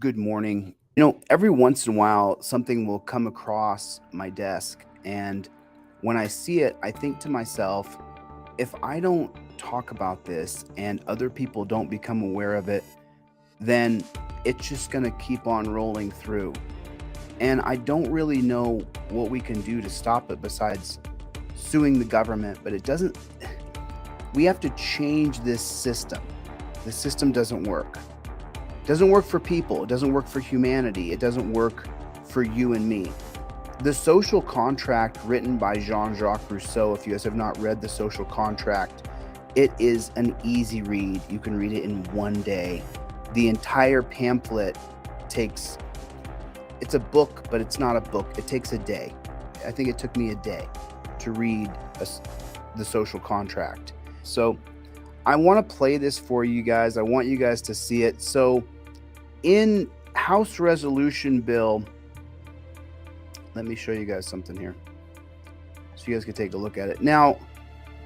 Good morning. Every once in a while, something will come across my desk. And when I see it, I think to myself, if I don't talk about this and other people don't become aware of it, then it's just going to keep on rolling through. And I don't really know what we can do to stop it besides suing the government, but we have to change this system. The system doesn't work. It doesn't work for people. It doesn't work for humanity. It doesn't work for you and me. The Social Contract, written by Jean-Jacques Rousseau, if you guys have not read The Social Contract, it is an easy read. You can read it in one day. The entire pamphlet it's a book, but it's not a book. It takes a day. I think it took me a day to read The Social Contract. So I want to play this for you guys. I want you guys to see it. So in House Resolution Bill, let me show you guys something here so you guys can take a look at it. Now,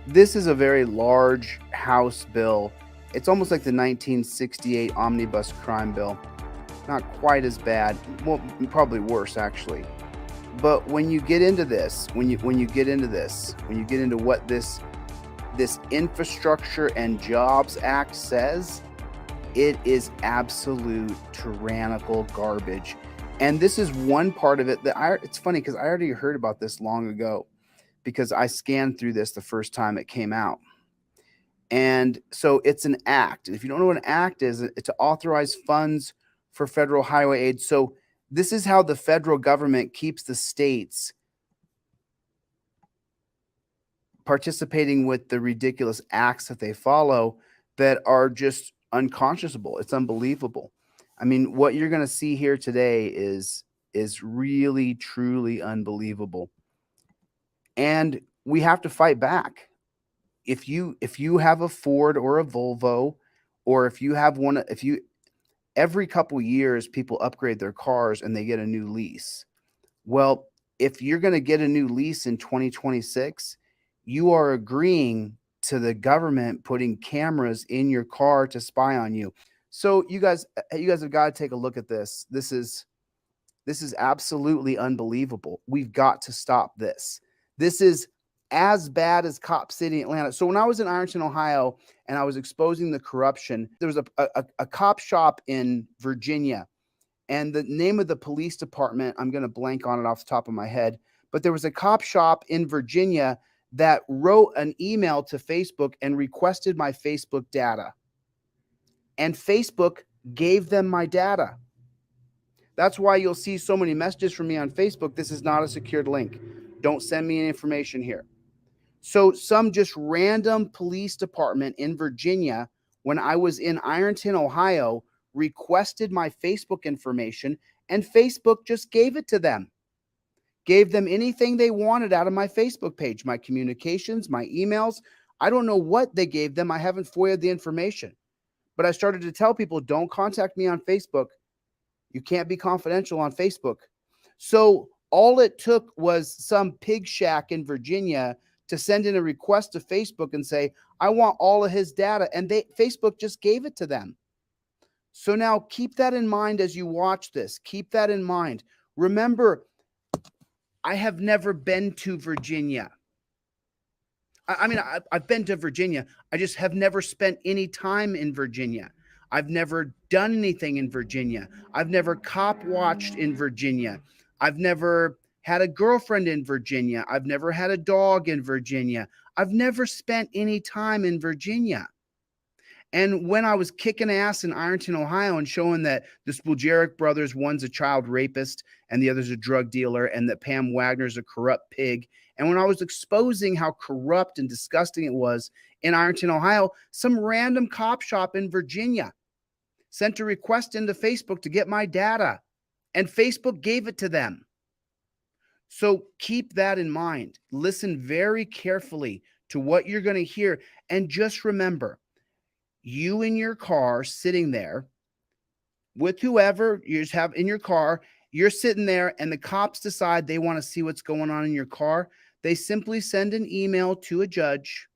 this is a very large House bill. It's almost like the 1968 Omnibus Crime Bill. Not quite as bad. Well, probably worse, actually. But when you get into this, when you get into what this Infrastructure and Jobs Act says, it is absolute tyrannical garbage. And this is one part of it that it's funny because I already heard about this long ago because I scanned through this the first time it came out. And so it's an act. And if you don't know what an act is, it's to authorize funds for federal highway aid. So this is how the federal government keeps the states participating with the ridiculous acts that they follow that are just unconscionable. It's unbelievable. I mean, what you're going to see here today is really, truly unbelievable. And we have to fight back. If you have a Ford or a Volvo, or if you have one, every couple years people upgrade their cars and they get a new lease. Well, if you're going to get a new lease in 2026, you are agreeing to the government putting cameras in your car to spy on you. So you guys have got to take a look at this. This is absolutely unbelievable. We've got to stop this. This is as bad as Cop City, Atlanta. So when I was in Ironton, Ohio, and I was exposing the corruption, there was a cop shop in Virginia. And the name of the police department, I'm going to blank on it off the top of my head, but there was a cop shop in Virginia that wrote an email to Facebook and requested my Facebook data. And Facebook gave them my data. That's why you'll see so many messages from me on Facebook. This is not a secured link. Don't send me any information here. So some just random police department in Virginia, when I was in Ironton, Ohio, requested my Facebook information, and Facebook just gave it to them. Gave them anything they wanted out of my Facebook page, my communications, my emails. I don't know what they gave them. I haven't FOIA'd the information. But I started to tell people, don't contact me on Facebook. You can't be confidential on Facebook. So all it took was some pig shack in Virginia to send in a request to Facebook and say, I want all of his data. And Facebook just gave it to them. So now keep that in mind as you watch this. Keep that in mind. Remember, I have never been to Virginia. I've been to Virginia. I just have never spent any time in Virginia. I've never done anything in Virginia. I've never cop watched in Virginia. I've never had a girlfriend in Virginia. I've never had a dog in Virginia. I've never spent any time in Virginia. And when I was kicking ass in Ironton, Ohio, and showing that the Spulgeric brothers, one's a child rapist and the other's a drug dealer, and that Pam Wagner's a corrupt pig, and when I was exposing how corrupt and disgusting it was in Ironton, Ohio, some random cop shop in Virginia sent a request into Facebook to get my data, and Facebook gave it to them. So keep that in mind. Listen very carefully to what you're going to hear, and just remember, you in your car sitting there with whoever you just have in your car, you're sitting there and the cops decide they want to see what's going on in your car. They simply send an email to a judge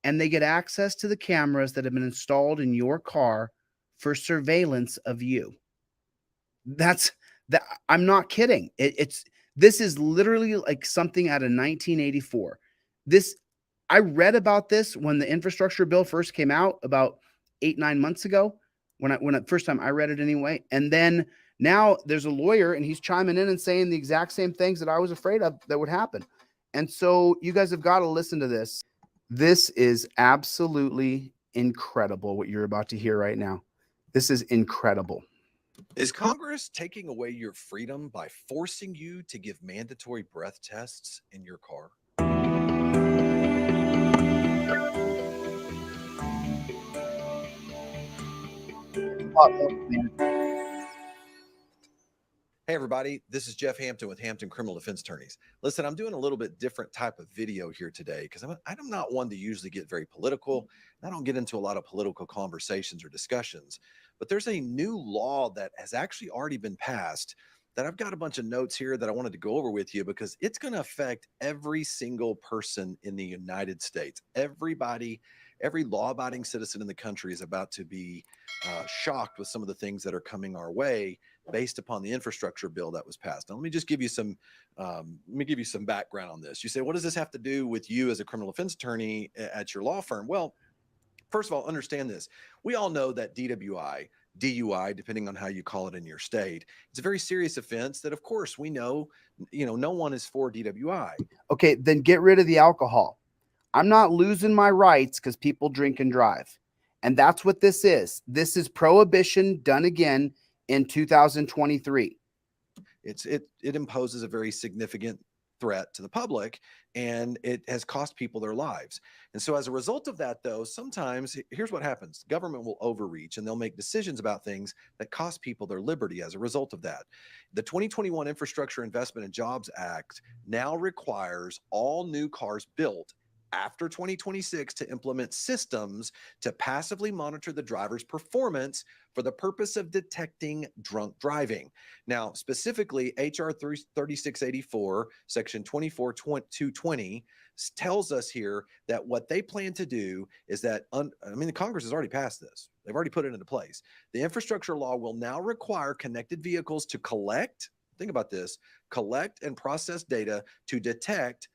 and they get access to the cameras that have been installed in your car for surveillance of you. That's that. I'm not kidding. This is literally like something out of 1984. This I read about this when the infrastructure bill first came out about 8-9 months ago. When first time I read it anyway, and then now there's a lawyer and he's chiming in and saying the exact same things that I was afraid of that would happen. And so you guys have got to listen to this. This is absolutely incredible what you're about to hear right now. This is incredible. Is Congress taking away your freedom by forcing you to give mandatory breath tests in your car? Hey, everybody, this is Jeff Hampton with Hampton Criminal Defense Attorneys. Listen, I'm doing a little bit different type of video here today because I'm not one to usually get very political. I don't get into a lot of political conversations or discussions, but there's a new law that has actually already been passed that I've got a bunch of notes here that I wanted to go over with you because it's going to affect every single person in the United States. Everybody, every law-abiding citizen in the country is about to be shocked with some of the things that are coming our way based upon the infrastructure bill that was passed. Now, let me just give you some background on this. You say, what does this have to do with you as a criminal defense attorney at your law firm? Well, first of all, understand this. We all know that DUI, depending on how you call it in your state, it's a very serious offense that, of course, we know, no one is for DWI. Okay, then get rid of the alcohol. I'm not losing my rights because people drink and drive. And that's what this is. This is prohibition done again in 2023. It imposes a very significant threat to the public, and it has cost people their lives. And so as a result of that, though, sometimes here's what happens. Government will overreach and they'll make decisions about things that cost people their liberty as a result of that. The 2021 Infrastructure Investment and Jobs Act now requires all new cars built after 2026 to implement systems to passively monitor the driver's performance for the purpose of detecting drunk driving. Now, specifically, HR 3684, Section 24220, tells us here that what they plan to do is that, the Congress has already passed this. They've already put it into place. The infrastructure law will now require connected vehicles to collect and process data to detect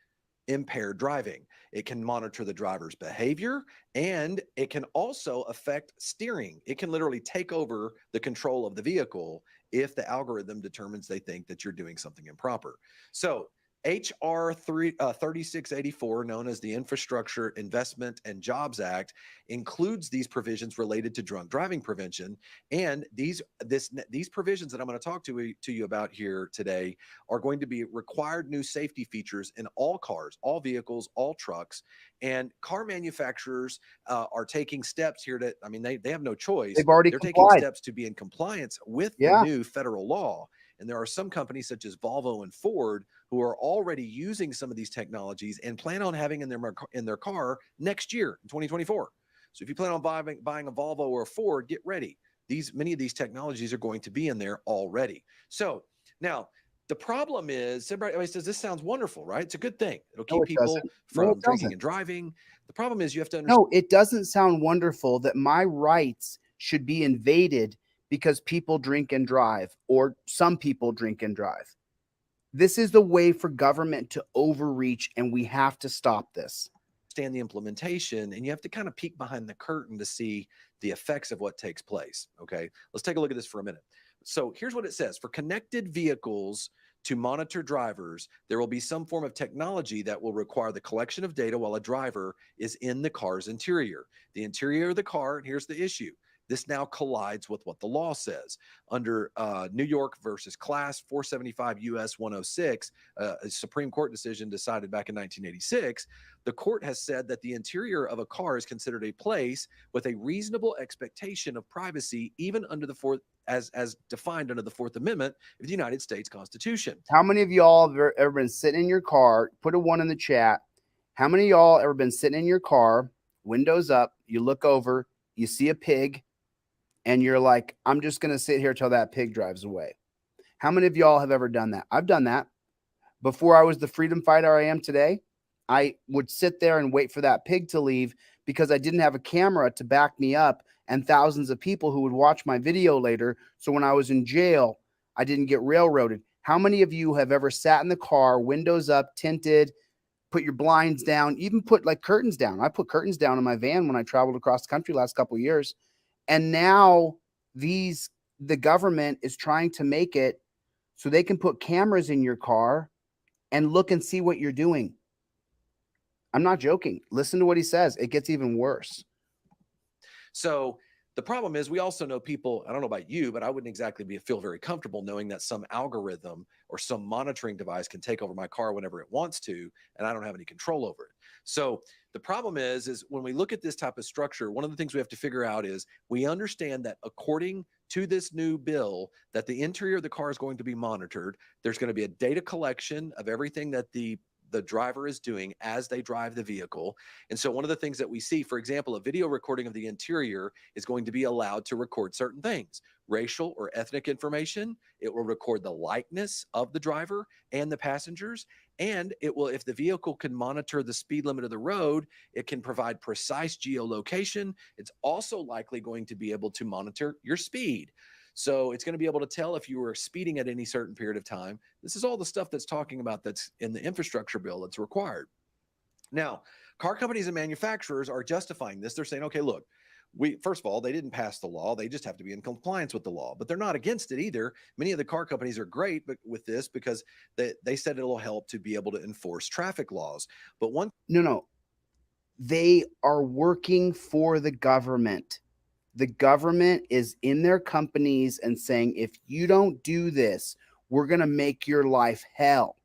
impaired driving. It can monitor the driver's behavior, and it can also affect steering. It can literally take over the control of the vehicle if the algorithm determines they think that you're doing something improper. So HR 3684, known as the Infrastructure Investment and Jobs Act, includes these provisions related to drunk driving prevention. And these provisions that I'm going to talk to you about here today are going to be required new safety features in all cars, all vehicles, all trucks. And car manufacturers are taking steps here to, they have no choice. They're taking steps to be in compliance with the new federal law. And there are some companies such as Volvo and Ford who are already using some of these technologies and plan on having in their car next year in 2024. So if you plan on buying a Volvo or a Ford, get ready. Many of these technologies are going to be in there already. So now the problem is, everybody says this sounds wonderful, right? It's a good thing. It'll keep people from drinking and driving. The problem is you have to understand. No, it doesn't sound wonderful that my rights should be invaded because people drink and drive, or some people drink and drive. This is the way for government to overreach, and we have to stop this. Understand the implementation, and you have to kind of peek behind the curtain to see the effects of what takes place. Okay, let's take a look at this for a minute. So here's what it says. For connected vehicles to monitor drivers, there will be some form of technology that will require the collection of data while a driver is in the car's interior. The interior of the car, and here's the issue. This now collides with what the law says. Under New York versus Class 475 U.S. 106, a Supreme Court decision decided back in 1986, the court has said that the interior of a car is considered a place with a reasonable expectation of privacy, even under the as defined under the Fourth Amendment of the United States Constitution. How many of y'all have ever been sitting in your car? Put a 1 in the chat. How many of y'all ever been sitting in your car, windows up, you look over, you see a pig, and you're like, I'm just going to sit here till that pig drives away? How many of y'all have ever done that? I've done that. Before I was the freedom fighter I am today, I would sit there and wait for that pig to leave because I didn't have a camera to back me up and thousands of people who would watch my video later. So when I was in jail, I didn't get railroaded. How many of you have ever sat in the car, windows up, tinted, put your blinds down, even put like curtains down? I put curtains down in my van when I traveled across the country last couple of years. And now the government is trying to make it so they can put cameras in your car and look and see what you're doing. I'm not joking. Listen to what he says. It gets even worse. So the problem is, we also know people, I don't know about you, but I wouldn't exactly feel very comfortable knowing that some algorithm or some monitoring device can take over my car whenever it wants to, and I don't have any control over it. So the problem is when we look at this type of structure, one of the things we have to figure out is we understand that according to this new bill, that the interior of the car is going to be monitored. There's going to be a data collection of everything that the driver is doing as they drive the vehicle. And so one of the things that we see, for example, a video recording of the interior is going to be allowed to record certain things, racial or ethnic information. It will record the likeness of the driver and the passengers. And it will, if the vehicle can monitor the speed limit of the road, it can provide precise geolocation. It's also likely going to be able to monitor your speed. So it's going to be able to tell if you were speeding at any certain period of time. This is all the stuff that's talking about that's in the infrastructure bill that's required. Now, car companies and manufacturers are justifying this. They're saying, okay, look, first of all, they didn't pass the law. They just have to be in compliance with the law, but they're not against it either. Many of the car companies are great with this because they said it'll help to be able to enforce traffic laws. But No. They are working for the government. The government is in their companies and saying, if you don't do this, we're going to make your life hell.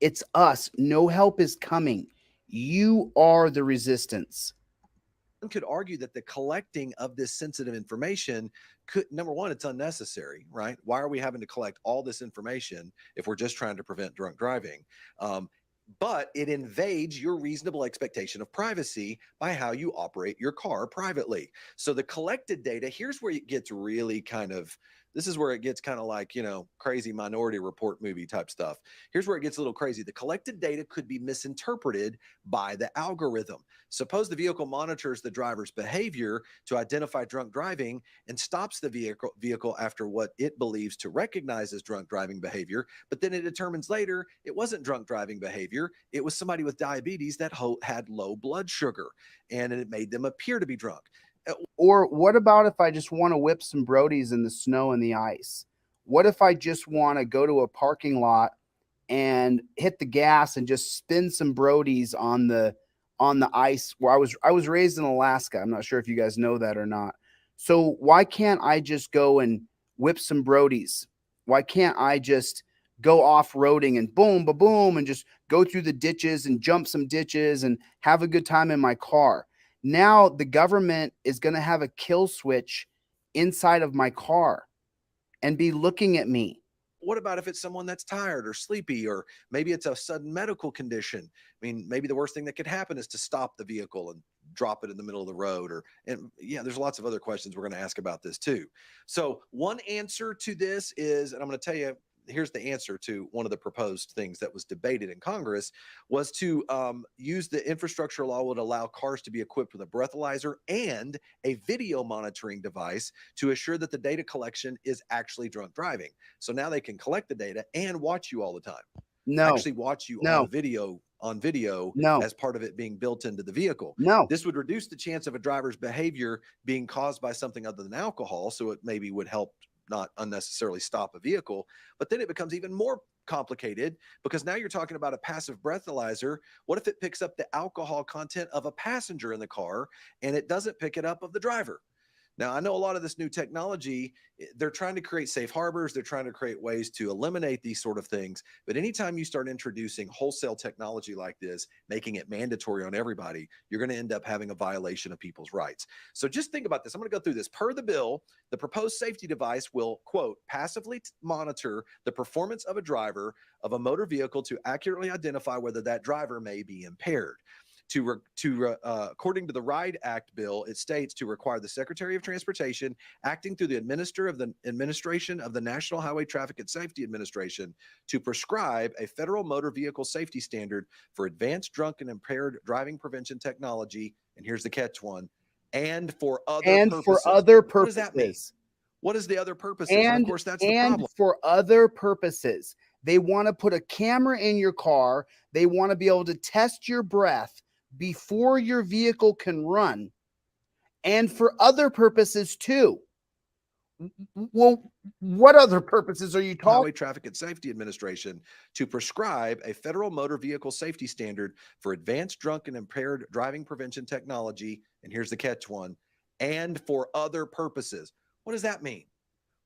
It's us. No help is coming. You are the resistance. One could argue that the collecting of this sensitive information could, number one, it's unnecessary, right? Why are we having to collect all this information if we're just trying to prevent drunk driving? But it invades your reasonable expectation of privacy by how you operate your car privately. So the collected data, here's where it gets really this is where it gets kind of like, crazy Minority Report movie type stuff. Here's where it gets a little crazy. The collected data could be misinterpreted by the algorithm. Suppose the vehicle monitors the driver's behavior to identify drunk driving and stops the vehicle after what it believes to recognize as drunk driving behavior, but then it determines later it wasn't drunk driving behavior. It was somebody with diabetes that had low blood sugar, and it made them appear to be drunk. Or what about if I just want to whip some Brodies in the snow and the ice? What if I just want to go to a parking lot and hit the gas and just spin some Brodies on the ice? Where I was raised in Alaska. I'm not sure if you guys know that or not. So why can't I just go and whip some Brodies? Why can't I just go off-roading and boom, ba boom, and just go through the ditches and jump some ditches and have a good time in my car? Now the government is going to have a kill switch inside of my car and be looking at me. What about if it's someone that's tired or sleepy, or maybe it's a sudden medical condition? I mean, maybe the worst thing that could happen is to stop the vehicle and drop it in the middle of the road. And there's lots of other questions we're going to ask about this too. So one answer to this is, and I'm going to tell you, here's the answer to one of the proposed things that was debated in Congress, was to use the infrastructure law would allow cars to be equipped with a breathalyzer and a video monitoring device to assure that the data collection is actually drunk driving. So now they can collect the data and watch you all the time. No. Actually watch you No. on video No. as part of it being built into the vehicle. No. This would reduce the chance of a driver's behavior being caused by something other than alcohol, so it maybe would help not unnecessarily stop a vehicle. But then it becomes even more complicated because now you're talking about a passive breathalyzer. What if it picks up the alcohol content of a passenger in the car and it doesn't pick it up of the driver? Now, I know a lot of this new technology, they're trying to create safe harbors. They're trying to create ways to eliminate these sort of things. But anytime you start introducing wholesale technology like this, making it mandatory on everybody, you're going to end up having a violation of people's rights. So just think about this. I'm going to go through this. Per the bill, the proposed safety device will, quote, passively monitor the performance of a driver of a motor vehicle to accurately identify whether that driver may be impaired. According to the RIDE Act bill, it states to require the Secretary of Transportation, acting through the administration of the National Highway Traffic and Safety Administration, to prescribe a federal motor vehicle safety standard for advanced drunk and impaired driving prevention technology. And here's the catch one. And for other purposes. What does that mean? What is the other purposes? And of course, that's the problem. For other purposes. They want to put a camera in your car. They want to be able to test your breath before your vehicle can run, and for other purposes too. Well, what other purposes are you talking? Highway Traffic and Safety Administration to prescribe a federal motor vehicle safety standard for advanced drunk and impaired driving prevention technology. And here's the catch one, and for other purposes. What does that mean?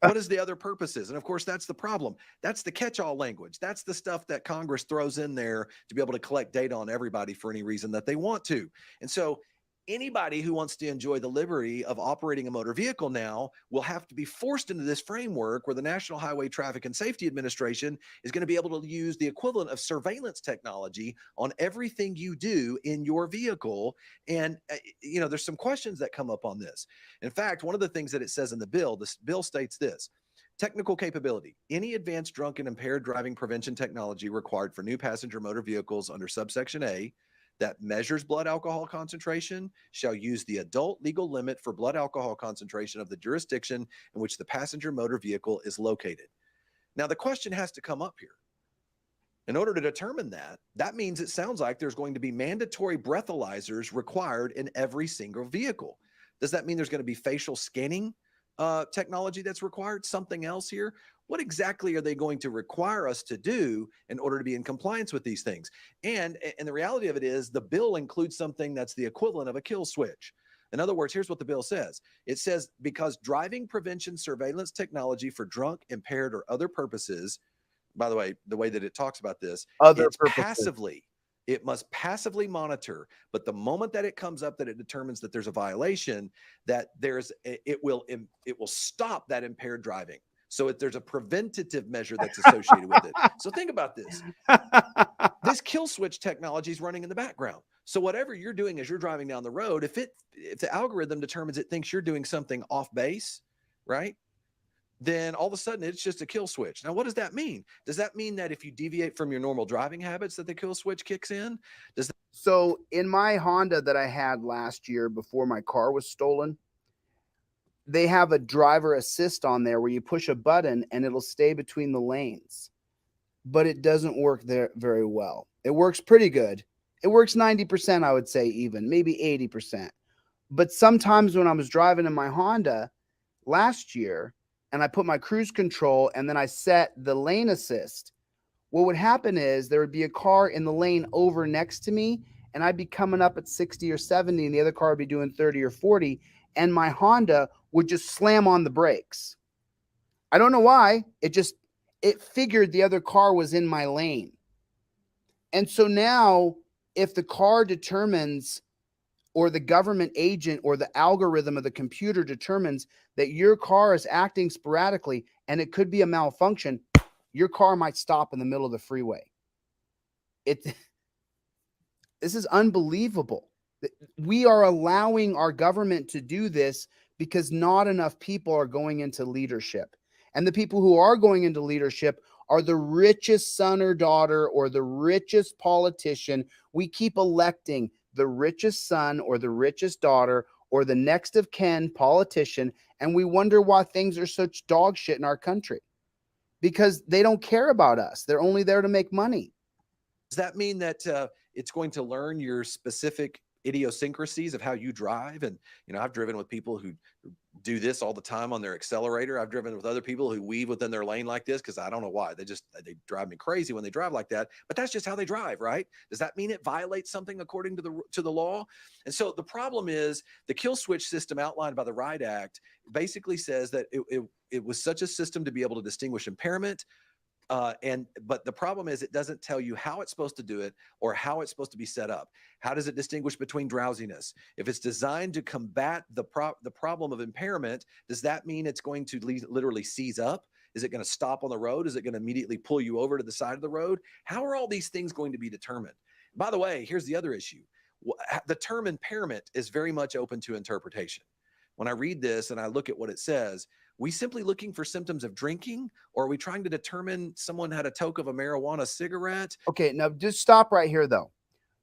What is the other purposes? And of course, that's the problem. That's the catch-all language. That's the stuff that Congress throws in there to be able to collect data on everybody for any reason that they want to. And so anybody who wants to enjoy the liberty of operating a motor vehicle now will have to be forced into this framework where the National Highway Traffic and Safety Administration is going to be able to use the equivalent of surveillance technology on everything you do in your vehicle. And, there's some questions that come up on this. In fact, one of the things that it says in the bill, this bill states this: technical capability. Any advanced drunk and impaired driving prevention technology required for new passenger motor vehicles under subsection A that measures blood alcohol concentration shall use the adult legal limit for blood alcohol concentration of the jurisdiction in which the passenger motor vehicle is located. Now, the question has to come up here. In order to determine that means it sounds like there's going to be mandatory breathalyzers required in every single vehicle. Does that mean there's going to be facial scanning technology that's required? Something else here? What exactly are they going to require us to do in order to be in compliance with these things? And the reality of it is the bill includes something that's the equivalent of a kill switch. In other words, here's what the bill says. It says, because driving prevention surveillance technology for drunk, impaired, or other purposes, by the way that it talks about this, it must passively monitor, but the moment that it comes up that it determines that there's a violation, that it will stop that impaired driving. So there's a preventative measure that's associated with it. So think about this. This kill switch technology is running in the background. So whatever you're doing as you're driving down the road, if the algorithm determines it thinks you're doing something off base, right? Then all of a sudden it's just a kill switch. Now, what does that mean? Does that mean that if you deviate from your normal driving habits that the kill switch kicks in? So in my Honda that I had last year before my car was stolen, they have a driver assist on there where you push a button and it'll stay between the lanes, but it doesn't work there very well. It works pretty good. It works 90%, I would say, even maybe 80%. But sometimes when I was driving in my Honda last year and I put my cruise control and then I set the lane assist, what would happen is there would be a car in the lane over next to me and I'd be coming up at 60 or 70 and the other car would be doing 30 or 40. And my Honda would just slam on the brakes. I don't know why. It figured the other car was in my lane. And so now if the car determines, or the government agent or the algorithm of the computer determines that your car is acting sporadically and it could be a malfunction, your car might stop in the middle of the freeway. This is unbelievable. We are allowing our government to do this because not enough people are going into leadership. And the people who are going into leadership are the richest son or daughter or the richest politician. We keep electing the richest son or the richest daughter or the next of kin politician, and we wonder why things are such dog shit in our country. Because they don't care about us. They're only there to make money. Does that mean that it's going to learn your specific idiosyncrasies of how you drive? And I've driven with people who do this all the time on their accelerator. I've driven with other people who weave within their lane like this because I don't know why. They drive me crazy when they drive like that, but that's just how they drive, right? Does that mean it violates something according to the law? And so the problem is the kill switch system outlined by the RIDE Act basically says that it was such a system to be able to distinguish impairment. But the problem is it doesn't tell you how it's supposed to do it or how it's supposed to be set up. How does it distinguish between drowsiness? If it's designed to combat the problem of impairment, does that mean it's going to literally seize up? Is it going to stop on the road? Is it going to immediately pull you over to the side of the road? How are all these things going to be determined? By the way, here's the other issue. The term impairment is very much open to interpretation. When I read this and I look at what it says, we simply looking for symptoms of drinking, or are we trying to determine someone had a toke of a marijuana cigarette? Okay, now just stop right here, though.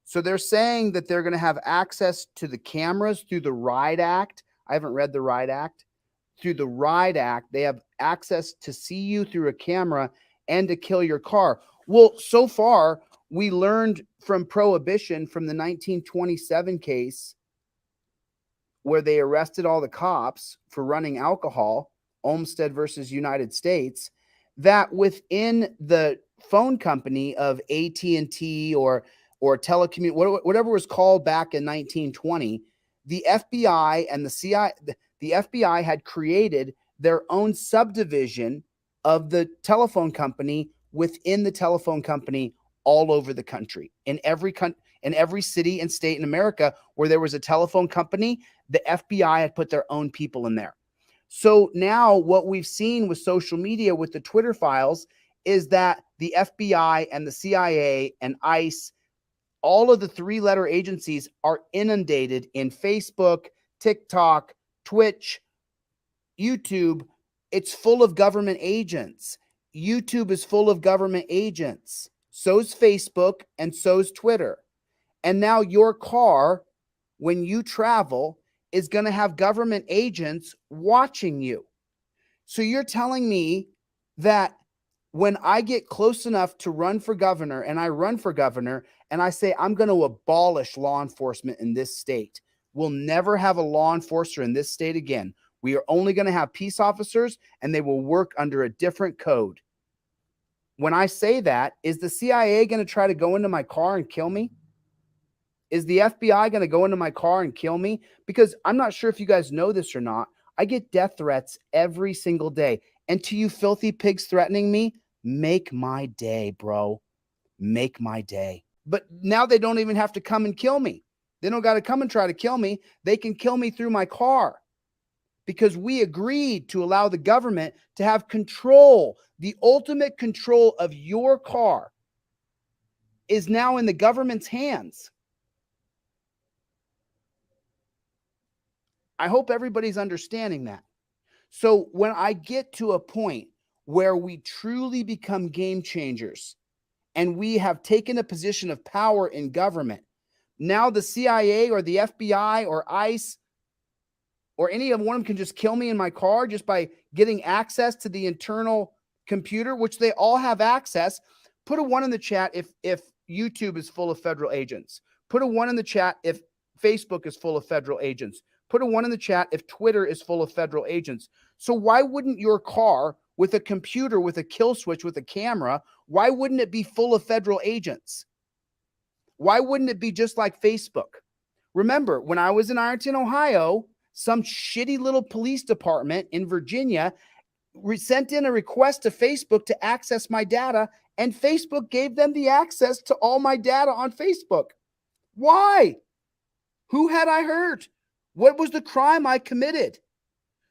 So they're saying that they're going to have access to the cameras through the RIDE Act. I haven't read the RIDE Act. through the RIDE Act, they have access to see you through a camera and to kill your car. Well, so far, we learned from Prohibition, from the 1927 case where they arrested all the cops for running alcohol, Olmstead versus United States, that within the phone company of AT&T or whatever was called back in 1920, the FBI and the FBI had created their own subdivision of the telephone company within the telephone company all over the country. In every city and state in America where there was a telephone company, the FBI had put their own people in there. So now what we've seen with social media, with the Twitter files, is that the FBI and the CIA and ICE, all of the three-letter agencies, are inundated in Facebook, TikTok, Twitch, YouTube. It's full of government agents. YouTube is full of government agents. So's Facebook and so's Twitter. And now your car, when you travel, is going to have government agents watching you. So you're telling me that when I get close enough to run for governor, and I run for governor, and I say I'm going to abolish law enforcement in this state, we'll never have a law enforcer in this state again. We are only going to have peace officers, and they will work under a different code. When I say that, is the CIA going to try to go into my car and kill me? Is the FBI going to go into my car and kill me? Because I'm not sure if you guys know this or not. I get death threats every single day. And to you filthy pigs threatening me, make my day, bro. Make my day. But now they don't even have to come and kill me. They don't got to come and try to kill me. They can kill me through my car. Because we agreed to allow the government to have control. The ultimate control of your car is now in the government's hands. I hope everybody's understanding that. So when I get to a point where we truly become game changers and we have taken a position of power in government, now the CIA or the FBI or ICE or any of one of them can just kill me in my car just by getting access to the internal computer, which they all have access. Put a 1 in the chat if YouTube is full of federal agents. Put a 1 in the chat if Facebook is full of federal agents. Put a 1 in the chat if Twitter is full of federal agents. So why wouldn't your car with a computer, with a kill switch, with a camera, why wouldn't it be full of federal agents? Why wouldn't it be just like Facebook? Remember, when I was in Ironton, Ohio, some shitty little police department in Virginia sent in a request to Facebook to access my data, and Facebook gave them the access to all my data on Facebook. Why? Who had I hurt? What was the crime I committed?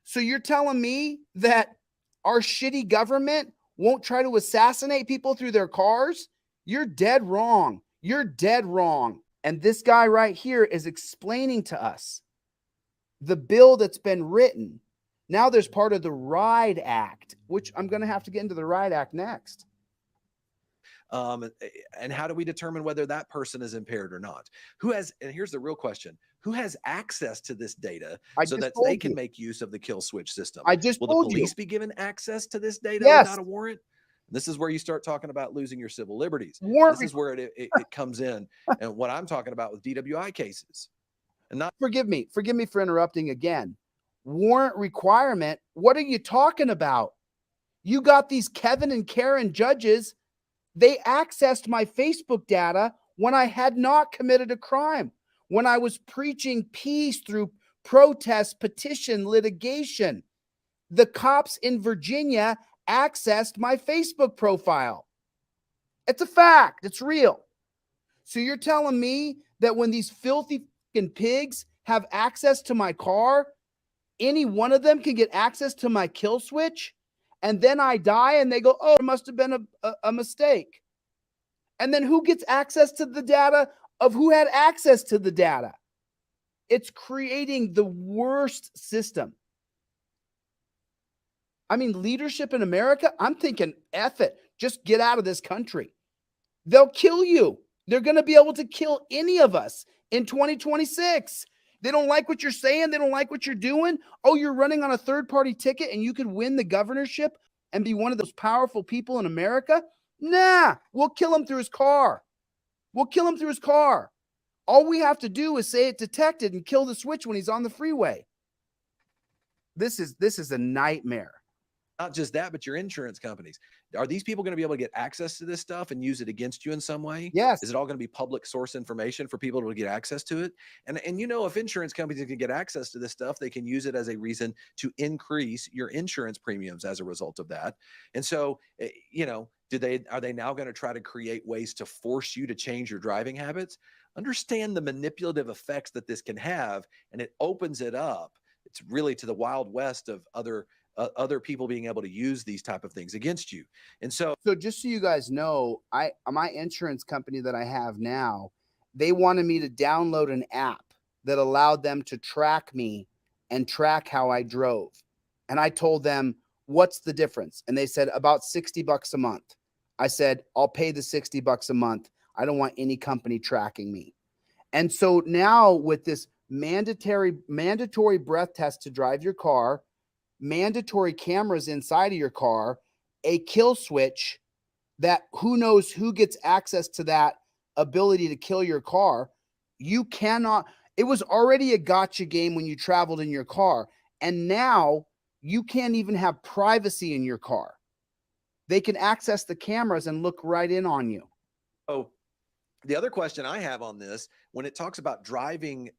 So you're telling me that our shitty government won't try to assassinate people through their cars? You're dead wrong. You're dead wrong. And this guy right here is explaining to us the bill that's been written. Now there's part of the RIDE Act, which I'm going to have to get into the RIDE Act next. And how do we determine whether that person is impaired or not? And here's the real question, who has access to this data so that they can make use of the kill switch system? I just Will the told police you. be given access to this data Yes. without a warrant? This is where you start talking about losing your civil liberties. Warrant This is where it comes in. And what I'm talking about with DWI cases. And not forgive me for interrupting again. Warrant requirement. What are you talking about? You got these Kevin and Karen judges. They accessed my Facebook data when I had not committed a crime, when I was preaching peace through protest, petition, litigation. The cops in Virginia accessed my Facebook profile. It's a fact. It's real. So you're telling me that when these filthy fucking pigs have access to my car, any one of them can get access to my kill switch, and then I die and they go, oh, it must have been a mistake. And then who gets access to the data of who had access to the data? It's creating the worst system. I mean, leadership in America, I'm thinking, F it, just get out of this country. They'll kill you. They're going to be able to kill any of us in 2026. They don't like what you're saying. They don't like what you're doing. Oh, you're running on a third-party ticket and you could win the governorship and be one of those powerful people in America? Nah, we'll kill him through his car. We'll kill him through his car. All we have to do is say it detected and kill the switch when he's on the freeway. This is a nightmare. Not just that, but your insurance companies. Are these people going to be able to get access to this stuff and use it against you in some way? Yes. Is it all going to be public source information for people to get access to it? And you know, if insurance companies can get access to this stuff, they can use it as a reason to increase your insurance premiums as a result of that. And so, you know, are they now going to try to create ways to force you to change your driving habits? Understand the manipulative effects that this can have, and it opens it up. It's really to the Wild West of other people being able to use these type of things against you. And so just so you guys know, my insurance company that I have now, they wanted me to download an app that allowed them to track me and track how I drove. And I told them, what's the difference? And they said about $60 a month. I said, I'll pay the $60 a month. I don't want any company tracking me. And so now with this mandatory breath test to drive your car, mandatory cameras inside of your car, a kill switch that who knows who gets access to that ability to kill your car. You cannot, it was already a gotcha game when you traveled in your car. And now you can't even have privacy in your car. They can access the cameras and look right in on you. Oh, the other question I have on this, when it talks about driving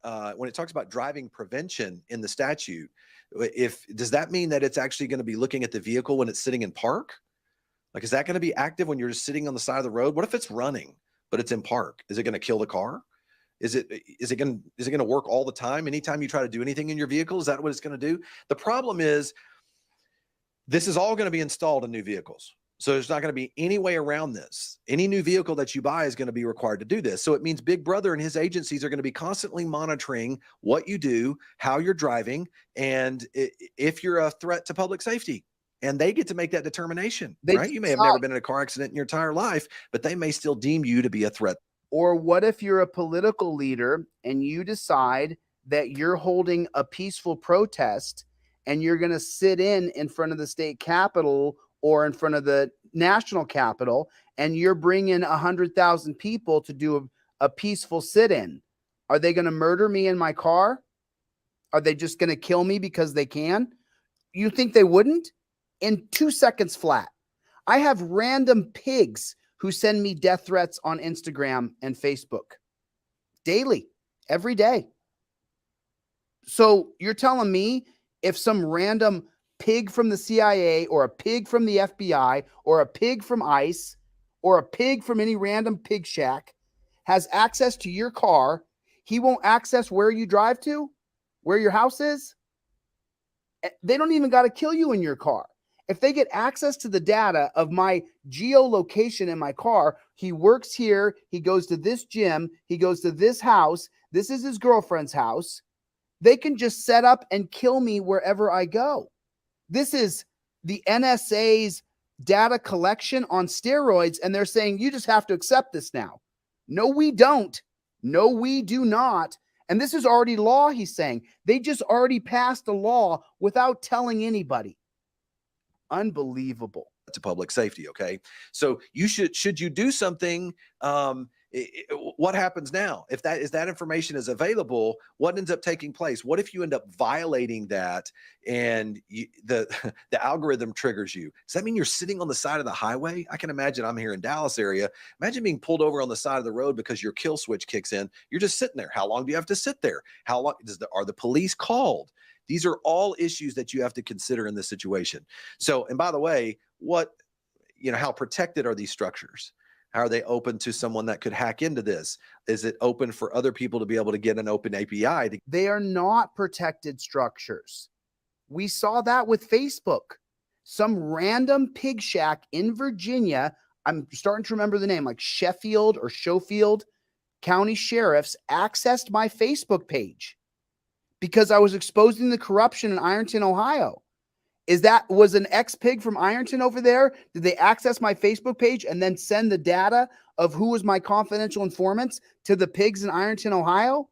prevention in the statute, does that mean that it's actually going to be looking at the vehicle when it's sitting in park? Like, is that going to be active when you're just sitting on the side of the road? What if it's running, but it's in park? Is it going to kill the car? Is it going to work all the time? Anytime you try to do anything in your vehicle, is that what it's going to do? The problem is this is all going to be installed in new vehicles. So there's not going to be any way around this. Any new vehicle that you buy is going to be required to do this. So it means Big Brother and his agencies are going to be constantly monitoring what you do, how you're driving, and if you're a threat to public safety. And they get to make that determination, right? You may have never been in a car accident in your entire life, but they may still deem you to be a threat. Or what if you're a political leader and you decide that you're holding a peaceful protest and you're going to sit in front of the state capitol or in front of the national capitol, and you're bringing 100,000 people to do a peaceful sit-in? Are they going to murder me in my car? Are they just going to kill me because they can? You think they wouldn't? In 2 seconds flat. I have random pigs who send me death threats on Instagram and Facebook daily, every day. So you're telling me if some random pig from the CIA or a pig from the FBI or a pig from ICE or a pig from any random pig shack has access to your car, he won't access where you drive to, where your house is? They don't even got to kill you in your car. If they get access to the data of my geolocation in my car, he works here, he goes to this gym, he goes to this house, this is his girlfriend's house, they can just set up and kill me wherever I go. This is the NSA's data collection on steroids, and they're saying you just have to accept this now. No, we don't. No, we do not. And this is already law, he's saying. They just already passed a law without telling anybody. Unbelievable. To public safety. Okay. So you should you do something, what happens now? If that information is available, what ends up taking place? What if you end up violating that and the algorithm triggers you? Does that mean you're sitting on the side of the highway? I can imagine, I'm here in Dallas area. Imagine being pulled over on the side of the road because your kill switch kicks in. You're just sitting there. How long do you have to sit there? How long are the police called? These are all issues that you have to consider in this situation. So, and by the way, how protected are these structures? How are they open to someone that could hack into this? Is it open for other people to be able to get an open API? They are not protected structures. We saw that with Facebook. Some random pig shack in Virginia, I'm starting to remember the name, like Sheffield or Schofield County sheriffs accessed my Facebook page because I was exposing the corruption in Ironton, Ohio. Was an ex-pig from Ironton over there? Did they access my Facebook page and then send the data of who was my confidential informants to the pigs in Ironton, Ohio?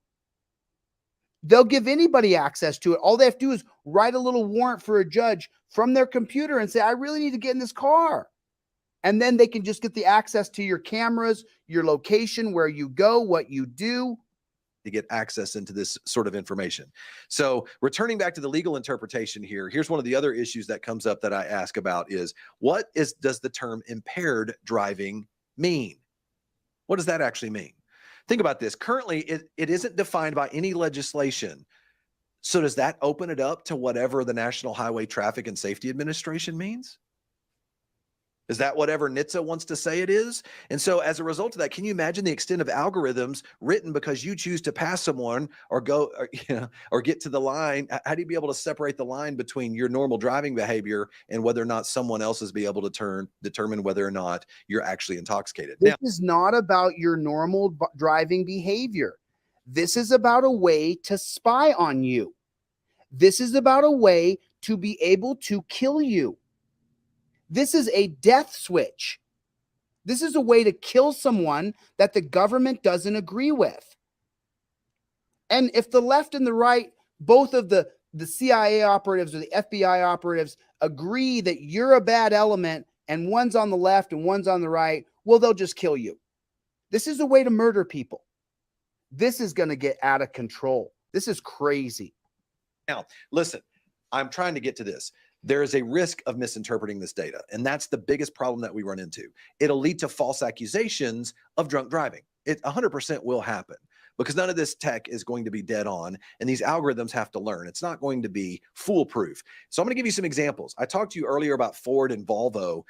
They'll give anybody access to it. All they have to do is write a little warrant for a judge from their computer and say, I really need to get in this car. And then they can just get the access to your cameras, your location, where you go, what you do. To get access into this sort of information. So returning back to the legal interpretation here, here's one of the other issues that comes up that I ask about is does the term impaired driving mean? What does that actually mean? Think about this. Currently, it isn't defined by any legislation. So does that open it up to whatever the National Highway Traffic and Safety Administration means? Is that whatever NHTSA wants to say it is? And so as a result of that, can you imagine the extent of algorithms written because you choose to pass someone or go or get to the line? How do you be able to separate the line between your normal driving behavior and whether or not someone else is be able to determine whether or not you're actually intoxicated? This is not about your normal driving behavior. This is about a way to spy on you. This is about a way to be able to kill you. This is a death switch. This is a way to kill someone that the government doesn't agree with. And if the left and the right, both of the CIA operatives or the FBI operatives agree that you're a bad element and one's on the left and one's on the right, well, they'll just kill you. This is a way to murder people. This is going to get out of control. This is crazy. Now, listen, I'm trying to get to this. There is a risk of misinterpreting this data, and that's the biggest problem that we run into. It'll lead to false accusations of drunk driving. It 100% will happen because none of this tech is going to be dead on, and these algorithms have to learn. It's not going to be foolproof. So I'm going to give you some examples. I talked to you earlier about Ford and Volvo.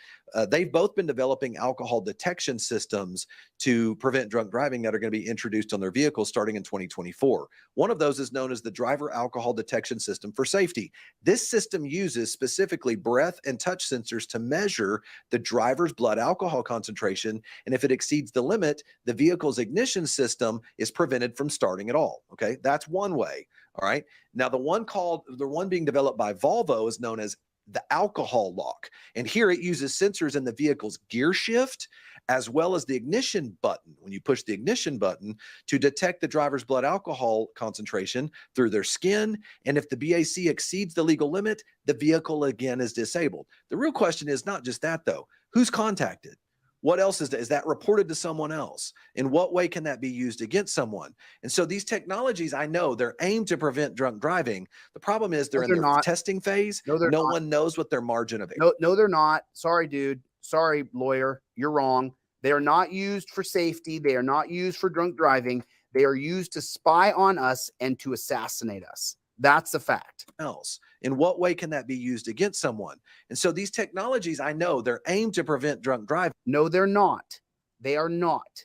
They've both been developing alcohol detection systems to prevent drunk driving that are going to be introduced on their vehicles starting in 2024. One of those is known as the Driver Alcohol Detection System for Safety. This system uses specifically breath and touch sensors to measure the driver's blood alcohol concentration, and if it exceeds the limit, the vehicle's ignition system is prevented from starting at all. Okay, that's one way. All right. Now, the one being developed by Volvo is known as the alcohol lock. And here it uses sensors in the vehicle's gear shift, as well as the ignition button. When you push the ignition button to detect the driver's blood alcohol concentration through their skin. And if the BAC exceeds the legal limit, the vehicle again is disabled. The real question is not just that though. Who's contacted? What else is that reported to someone else? In what way can that be used against someone? And so these technologies, I know they're aimed to prevent drunk driving. The problem is they're in their testing phase. No one knows what their margin of error. No, they're not. Sorry, dude. Sorry, lawyer. You're wrong. They are not used for safety. They are not used for drunk driving. They are used to spy on us and to assassinate us. That's the fact. Else. In what way can that be used against someone? And so these technologies, I know they're aimed to prevent drunk driving. No, they're not. They are not.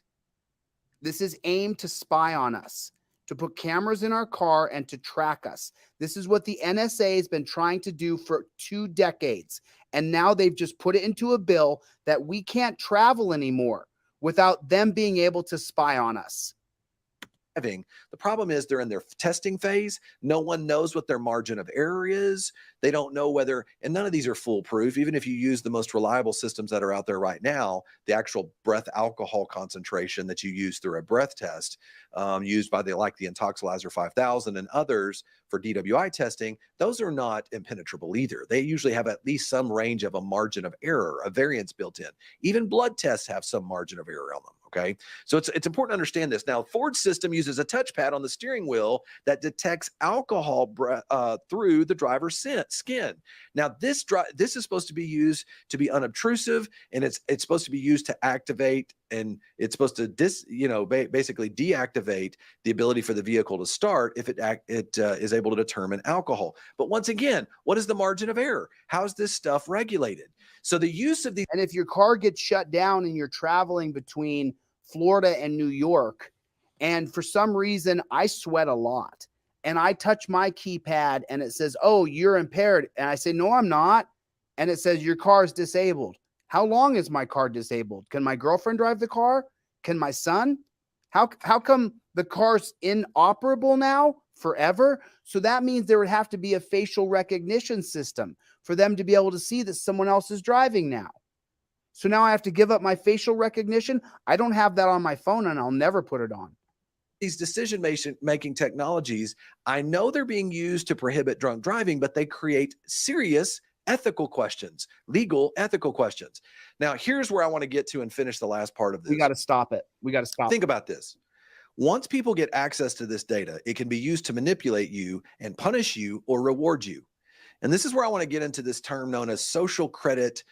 This is aimed to spy on us, to put cameras in our car and to track us. This is what the NSA has been trying to do for 2 decades. And now they've just put it into a bill that we can't travel anymore without them being able to spy on us. The problem is they're in their testing phase. No one knows what their margin of error is. They don't know whether, and none of these are foolproof. Even if you use the most reliable systems that are out there right now, the actual breath alcohol concentration that you use through a breath test, used by the Intoxilizer 5000 and others for DWI testing, those are not impenetrable either. They usually have at least some range of a margin of error, a variance built in. Even blood tests have some margin of error on them. Okay, so it's important to understand this. Now, Ford's system uses a touchpad on the steering wheel that detects alcohol through the driver's skin. Now, this is supposed to be used to be unobtrusive, and it's supposed to be used to activate, and it's supposed to basically deactivate the ability for the vehicle to start if it is able to determine alcohol. But once again, what is the margin of error? How is this stuff regulated? So the use of these, and if your car gets shut down and you're traveling between Florida and New York, and for some reason I sweat a lot and I touch my keypad and it says, oh, you're impaired. And I say, no, I'm not. And it says your car is disabled. How long is my car disabled? Can my girlfriend drive the car? Can my son? How come the car's inoperable now forever? So that means there would have to be a facial recognition system for them to be able to see that someone else is driving now. So now I have to give up my facial recognition. I don't have that on my phone and I'll never put it on. these decision-making technologies, I know they're being used to prohibit drunk driving, but they create serious ethical questions, legal ethical questions. Now, here's where I want to get to and finish the last part of this. We got to stop it. We got to stop. Think about this. Once people get access to this data, it can be used to manipulate you and punish you or reward you. And this is where I want to get into this term known as social credit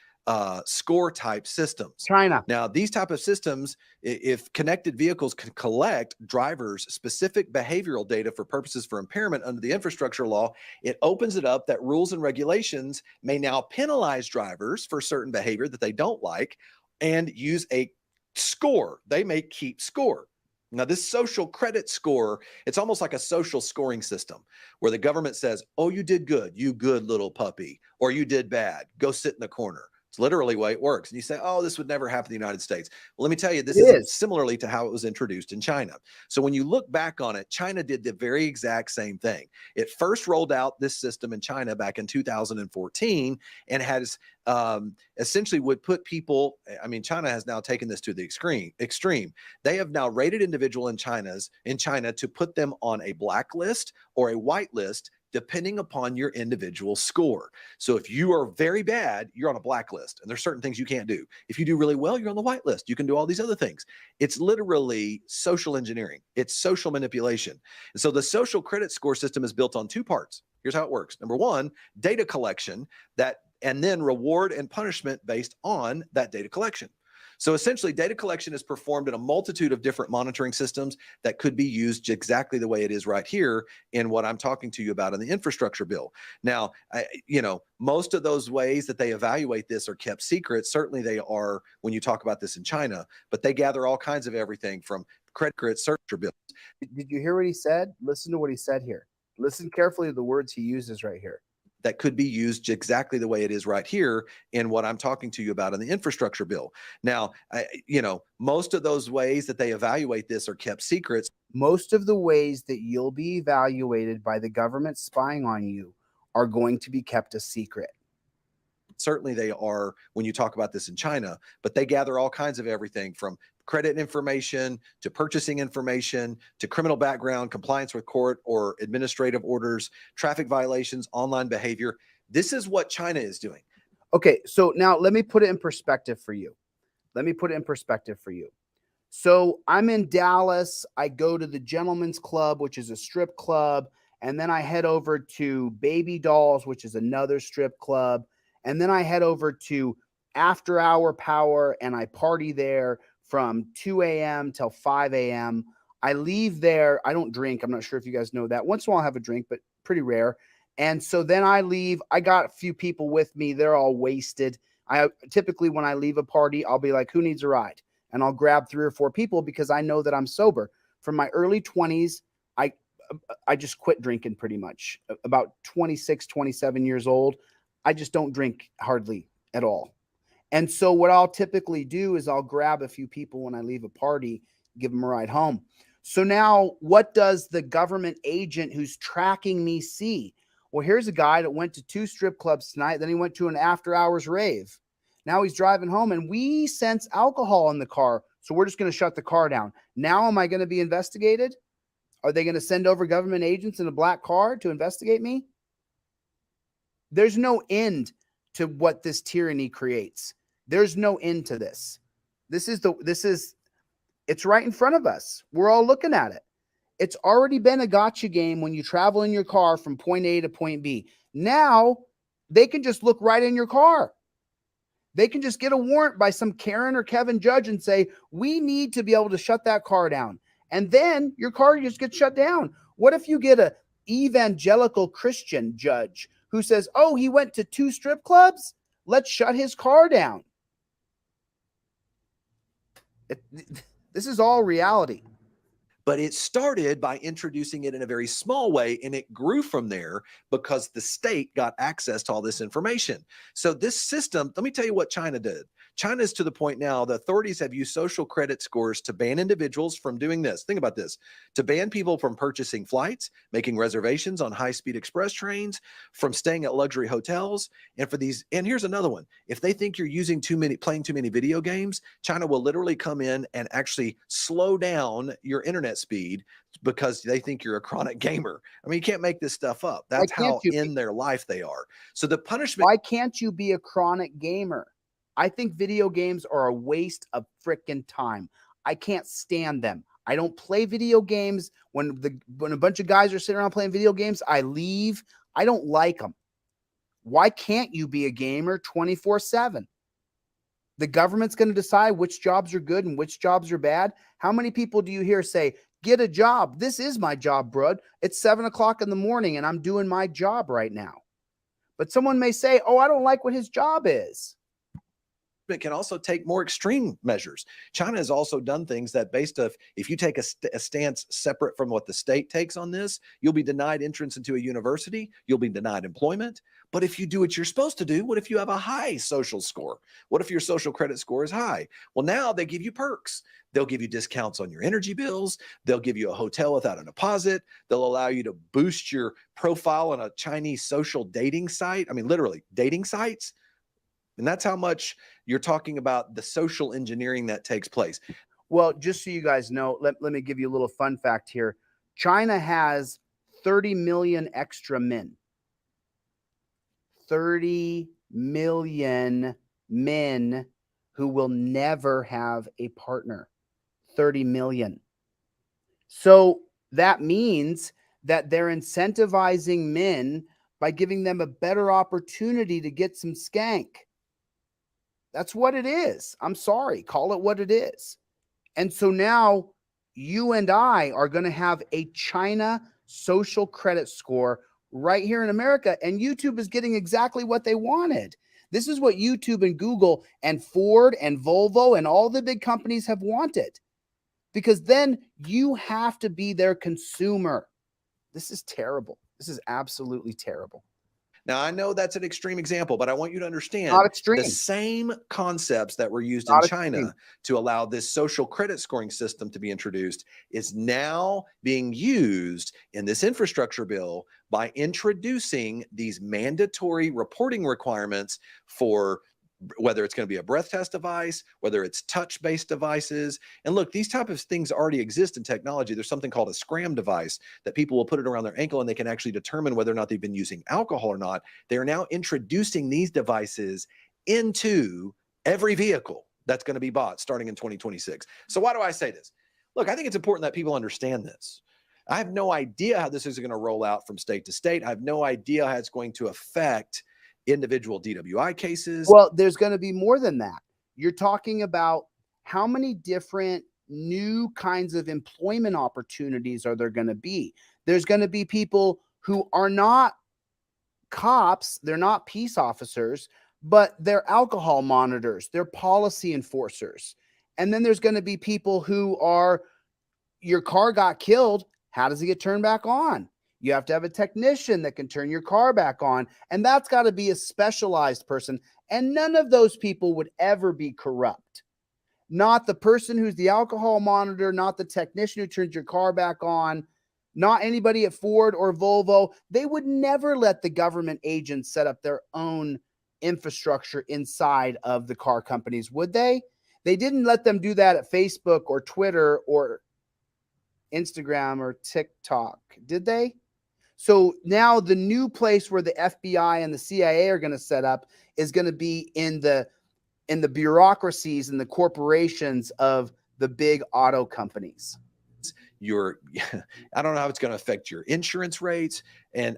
score type systems. China. Now, these type of systems, if connected vehicles can collect drivers' specific behavioral data for purposes for impairment under the infrastructure law, it opens it up that rules and regulations may now penalize drivers for certain behavior that they don't like and use a score. They may keep score. Now, this social credit score, it's almost like a social scoring system where the government says, oh, you did good, you good little puppy, or you did bad, go sit in the corner. It's literally the way it works. And you say, oh, this would never happen in the United States. Well, let me tell you, this is similarly to how it was introduced in China. So when you look back on it, China did the very exact same thing. It first rolled out this system in China back in 2014 and has essentially would put people, I mean, China has now taken this to the extreme. They have now rated individual in China to put them on a blacklist or a white list, depending upon your individual score. So if you are very bad, you're on a blacklist, and there's certain things you can't do. If you do really well, you're on the white list. You can do all these other things. It's literally social engineering. It's social manipulation. And so the social credit score system is built on two parts. Here's how it works. Number one, data collection, and then reward and punishment based on that data collection. So essentially, data collection is performed in a multitude of different monitoring systems that could be used exactly the way it is right here in what I'm talking to you about in the infrastructure bill. Now, most of those ways that they evaluate this are kept secret. Certainly they are when you talk about this in China, but they gather all kinds of everything from credit search bills. Did you hear what he said? Listen to what he said here. Listen carefully to the words he uses right here. That could be used exactly the way it is right here in what I'm talking to you about in the infrastructure bill. Now, most of those ways that they evaluate this are kept secrets. Most of the ways that you'll be evaluated by the government spying on you are going to be kept a secret. Certainly they are when you talk about this in China, but they gather all kinds of everything from credit information to purchasing information to criminal background, compliance with court or administrative orders, traffic violations, online behavior. This is what China is doing. Okay, so now let me put it in perspective for you. So I'm in Dallas. I go to the Gentleman's Club, which is a strip club. And then I head over to Baby Dolls, which is another strip club. And then I head over to After Hour Power and I party there from 2 a.m. till 5 a.m. I leave there. I don't drink. I'm not sure if you guys know that. Once in a while I have a drink, but pretty rare. And so then I leave. I got a few people with me. They're all wasted. Typically when I leave a party, I'll be like, who needs a ride? And I'll grab 3 or 4 people because I know that I'm sober. From my early 20s, I just quit drinking pretty much. About 26, 27 years old, I just don't drink hardly at all. And so what I'll typically do is I'll grab a few people when I leave a party, give them a ride home. So now what does the government agent who's tracking me see? Well, here's a guy that went to 2 strip clubs tonight. Then he went to an after hours rave. Now he's driving home and we sense alcohol in the car. So we're just going to shut the car down. Now, am I going to be investigated? Are they going to send over government agents in a black car to investigate me? There's no end to what this tyranny creates. There's no end to this. It's right in front of us. We're all looking at it. It's already been a gotcha game when you travel in your car from point A to point B. Now they can just look right in your car. They can just get a warrant by some Karen or Kevin judge and say, we need to be able to shut that car down. And then your car just gets shut down. What if you get an evangelical Christian judge who says, oh, he went to 2 strip clubs? Let's shut his car down. This is all reality. But it started by introducing it in a very small way, and it grew from there because the state got access to all this information. So this system, let me tell you what China did. China is to the point now, the authorities have used social credit scores to ban individuals from doing this. Think about this, to ban people from purchasing flights, making reservations on high-speed express trains, from staying at luxury hotels, and for these, and here's another one. If they think you're playing too many video games, China will literally come in and actually slow down your internet speed because they think you're a chronic gamer. I mean, you can't make this stuff up. Why That's can't how you in be? their life they are. So the punishment. Why can't you be a chronic gamer? I think video games are a waste of freaking time. I can't stand them. I don't play video games. When a bunch of guys are sitting around playing video games, I leave. I don't like them. Why can't you be a gamer 24/7? The government's going to decide which jobs are good and which jobs are bad. How many people do you hear say, get a job? This is my job, bro. It's 7 o'clock in the morning and I'm doing my job right now. But someone may say, oh, I don't like what his job is. It can also take more extreme measures. China has also done things that based off, if you take a stance separate from what the state takes on this, you'll be denied entrance into a university, you'll be denied employment. But if you do what you're supposed to do, what if you have a high social score? What if your social credit score is high? Well, now they give you perks. They'll give you discounts on your energy bills. They'll give you a hotel without a deposit. They'll allow you to boost your profile on a Chinese social dating site. I mean, literally dating sites. And that's how much you're talking about the social engineering that takes place. Well, just so you guys know, let me give you a little fun fact here. China has 30 million extra men. 30 million men who will never have a partner. 30 million. So that means that they're incentivizing men by giving them a better opportunity to get some skank. That's what it is. I'm sorry. Call it what it is. And so now you and I are going to have a China social credit score right here in America. And YouTube is getting exactly what they wanted. This is what YouTube and Google and Ford and Volvo and all the big companies have wanted. Because then you have to be their consumer. This is terrible. This is absolutely terrible. Now, I know that's an extreme example, but I want you to understand Not extreme. the same concepts that were used Not in China extreme. to allow this social credit scoring system to be introduced is now being used in this infrastructure bill by introducing these mandatory reporting requirements for whether it's going to be a breath test device, whether it's touch-based devices. And look, these type of things already exist in technology. There's something called a scram device that people will put it around their ankle and they can actually determine whether or not they've been using alcohol or not. They are now introducing these devices into every vehicle that's going to be bought starting in 2026. So why do I say this? Look, I think it's important that people understand this. I have no idea how this is going to roll out from state to state. I have no idea how it's going to affect individual DWI cases. Well, there's going to be more than that. You're talking about how many different new kinds of employment opportunities are there going to be? There's going to be people who are not cops, they're not peace officers, but they're alcohol monitors, they're policy enforcers. And then there's going to be people who are, your car got killed, how does it get turned back on? You have to have a technician that can turn your car back on. And that's got to be a specialized person. And none of those people would ever be corrupt. Not the person who's the alcohol monitor, not the technician who turns your car back on, not anybody at Ford or Volvo. They would never let the government agents set up their own infrastructure inside of the car companies, would they? They didn't let them do that at Facebook or Twitter or Instagram or TikTok, did they? So now the new place where the FBI and the CIA are going to set up is going to be in the bureaucracies and the corporations of the big auto companies. I don't know how it's going to affect your insurance rates,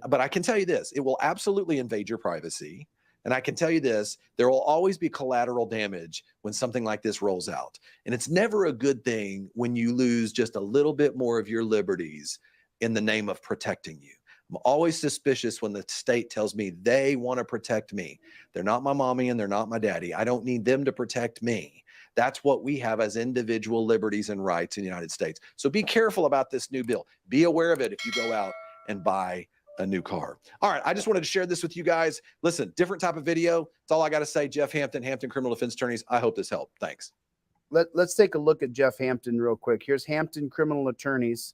but I can tell you this, it will absolutely invade your privacy. And I can tell you this, there will always be collateral damage when something like this rolls out. And it's never a good thing when you lose just a little bit more of your liberties in the name of protecting you. I'm always suspicious when the state tells me they want to protect me. They're not my mommy and they're not my daddy. I don't need them to protect me. That's what we have as individual liberties and rights in the United States. So be careful about this new bill. Be aware of it if you go out and buy a new car. All right, I just wanted to share this with you guys. Listen, different type of video. That's all I got to say. Jeff Hampton, Hampton Criminal Defense Attorneys. I hope this helped. Thanks. Let's take a look at Jeff Hampton real quick. Here's Hampton Criminal Attorneys.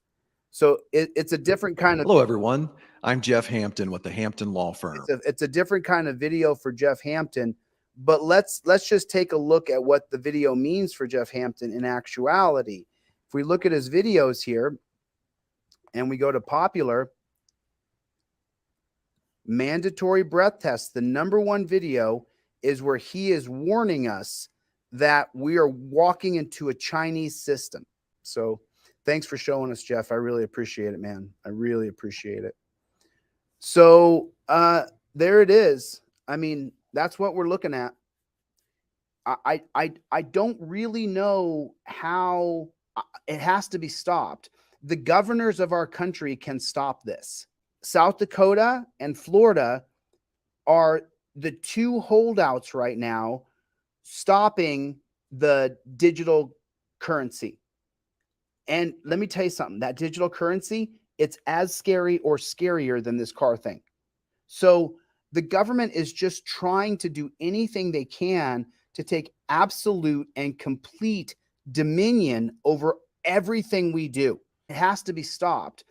So it's a different kind of. Hello, everyone. I'm Jeff Hampton with the Hampton Law Firm. It's a different kind of video for Jeff Hampton, but let's just take a look at what the video means for Jeff Hampton in actuality. If we look at his videos here and we go to popular, mandatory breath test, the #1 video is where he is warning us that we are walking into a Chinese system. So thanks for showing us, Jeff. I really appreciate it, man. I really appreciate it. So there it is. I mean, that's what we're looking at. I don't really know how it has to be stopped. The governors of our country can stop this. South Dakota and Florida are the 2 holdouts right now stopping the digital currency. And let me tell you something, that digital currency, it's as scary or scarier than this car thing. So the government is just trying to do anything they can to take absolute and complete dominion over everything we do. It has to be stopped.